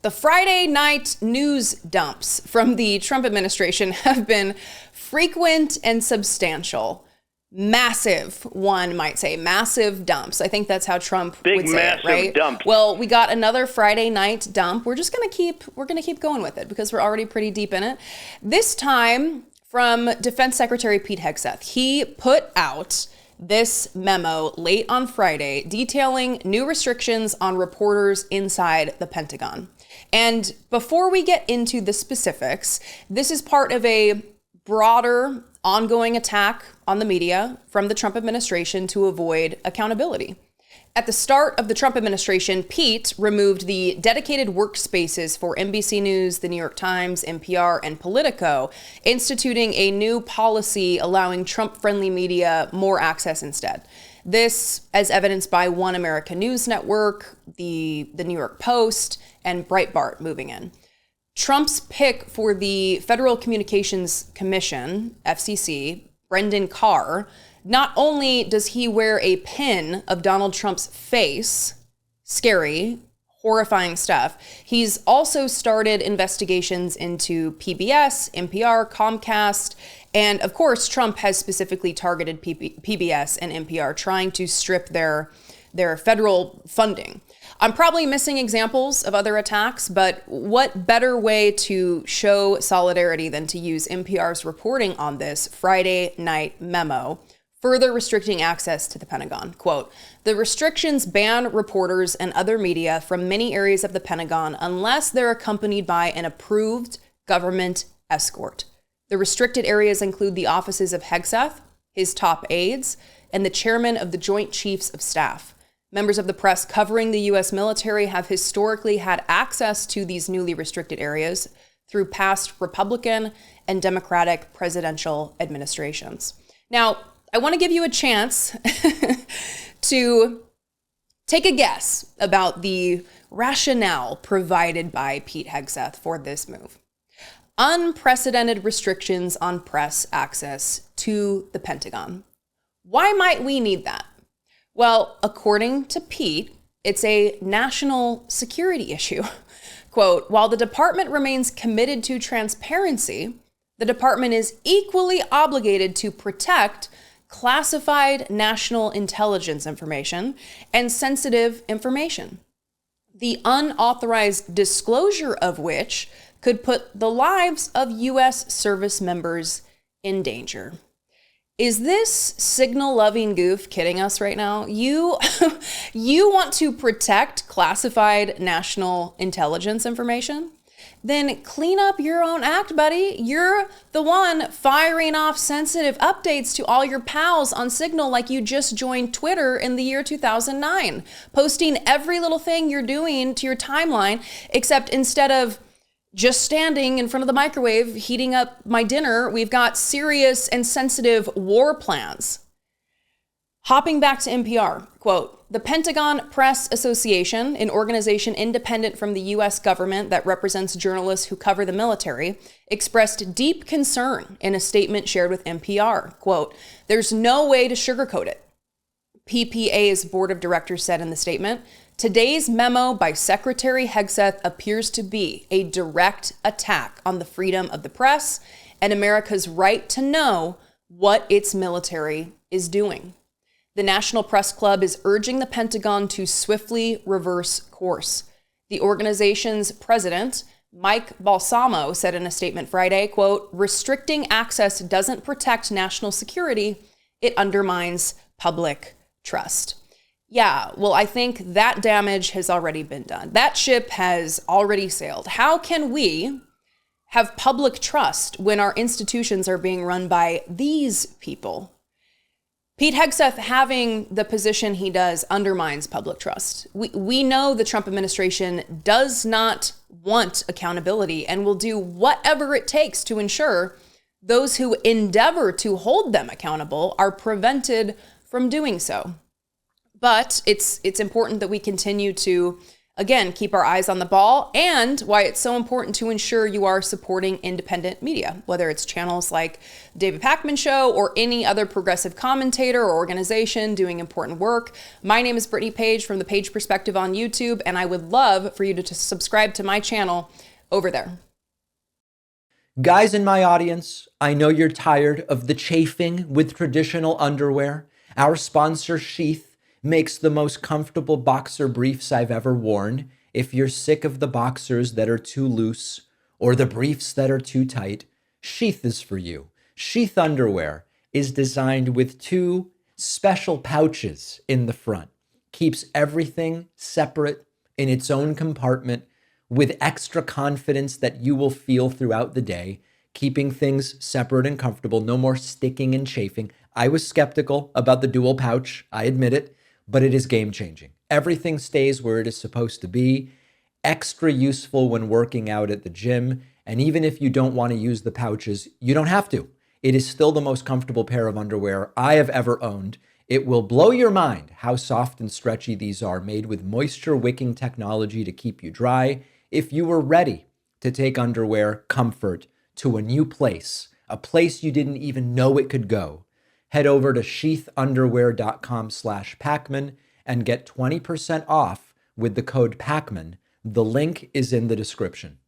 The Friday night news dumps from the Trump administration have been frequent and substantial. Massive, one might say, massive dumps. I think that's how Trump would say it, right? Dump. Well, we got another Friday night dump. We're just gonna keep going with it because we're already pretty deep in it. This time from Defense Secretary Pete Hegseth. He put out this memo late on Friday detailing new restrictions on reporters inside the Pentagon. And before we get into the specifics, this is part of a broader ongoing attack on the media from the Trump administration to avoid accountability. At the start of the Trump administration, Pete removed the dedicated workspaces for NBC News, The New York Times, NPR, and Politico, instituting a new policy allowing Trump-friendly media more access instead. This, as evidenced by One America News Network, the New York Post, and Breitbart moving in. Trump's pick for the Federal Communications Commission, FCC, Brendan Carr, not only does he wear a pin of Donald Trump's face, scary, horrifying stuff, he's also started investigations into PBS, NPR, Comcast, and of course, Trump has specifically targeted PBS and NPR, trying to strip their federal funding. I'm probably missing examples of other attacks, but what better way to show solidarity than to use NPR's reporting on this Friday night memo, further restricting access to the Pentagon. Quote, "The restrictions ban reporters and other media from many areas of the Pentagon unless they're accompanied by an approved government escort. The restricted areas include the offices of Hegseth, his top aides, and the chairman of the Joint Chiefs of Staff. Members of the press covering the U.S. military have historically had access to these newly restricted areas through past Republican and Democratic presidential administrations." Now, I want to give you a chance to take a guess about the rationale provided by Pete Hegseth for this move. Unprecedented restrictions on press access to the Pentagon. Why might we need that? Well, according to Pete, it's a national security issue. Quote, "While the department remains committed to transparency, the department is equally obligated to protect classified national intelligence information and sensitive information, the unauthorized disclosure of which could put the lives of U.S. service members in danger." Is this signal-loving goof kidding us right now? You want to protect classified national intelligence information? Then clean up your own act, buddy. You're the one firing off sensitive updates to all your pals on Signal like you just joined Twitter in the year 2009, posting every little thing you're doing to your timeline, except instead of just standing in front of the microwave, heating up my dinner, we've got serious and sensitive war plans. Hopping back to NPR, quote, "The Pentagon Press Association, an organization independent from the U.S. government that represents journalists who cover the military, expressed deep concern in a statement shared with NPR. Quote, "There's no way to sugarcoat it." PPA's board of directors said in the statement, "Today's memo by Secretary Hegseth appears to be a direct attack on the freedom of the press and America's right to know what its military is doing. The National Press Club is urging the Pentagon to swiftly reverse course." The organization's president, Mike Balsamo, said in a statement Friday, quote, "Restricting access doesn't protect national security. It undermines public trust." Yeah, well, I think that damage has already been done. That ship has already sailed. How can we have public trust when our institutions are being run by these people? Pete Hegseth having the position he does undermines public trust. We know the Trump administration does not want accountability and will do whatever it takes to ensure those who endeavor to hold them accountable are prevented from doing so. But it's important that we continue to Again, keep our eyes on the ball, and why it's so important to ensure you are supporting independent media, whether it's channels like David Pakman Show or any other progressive commentator or organization doing important work. My name is Brittany Page from The Page Perspective on YouTube, and I would love for you to subscribe to my channel over there. Guys in my audience, I know you're tired of the chafing with traditional underwear. Our sponsor, Sheath, makes the most comfortable boxer briefs I've ever worn. If you're sick of the boxers that are too loose or the briefs that are too tight, Sheath is for you. Sheath underwear is designed with two special pouches in the front. Keeps everything separate in its own compartment with extra confidence that you will feel throughout the day, keeping things separate and comfortable, no more sticking and chafing. I was skeptical about the dual pouch, I admit it, but it is game changing. Everything stays where it is supposed to be, extra useful when working out at the gym. And even if you don't want to use the pouches, you don't have to. It is still the most comfortable pair of underwear I have ever owned. It will blow your mind how soft and stretchy these are, made with moisture wicking technology to keep you dry. If you were ready to take underwear comfort to a new place, a place you didn't even know it could go, head over to sheathunderwear.com/Pakman and get 20% off with the code Pakman. The link is in the description.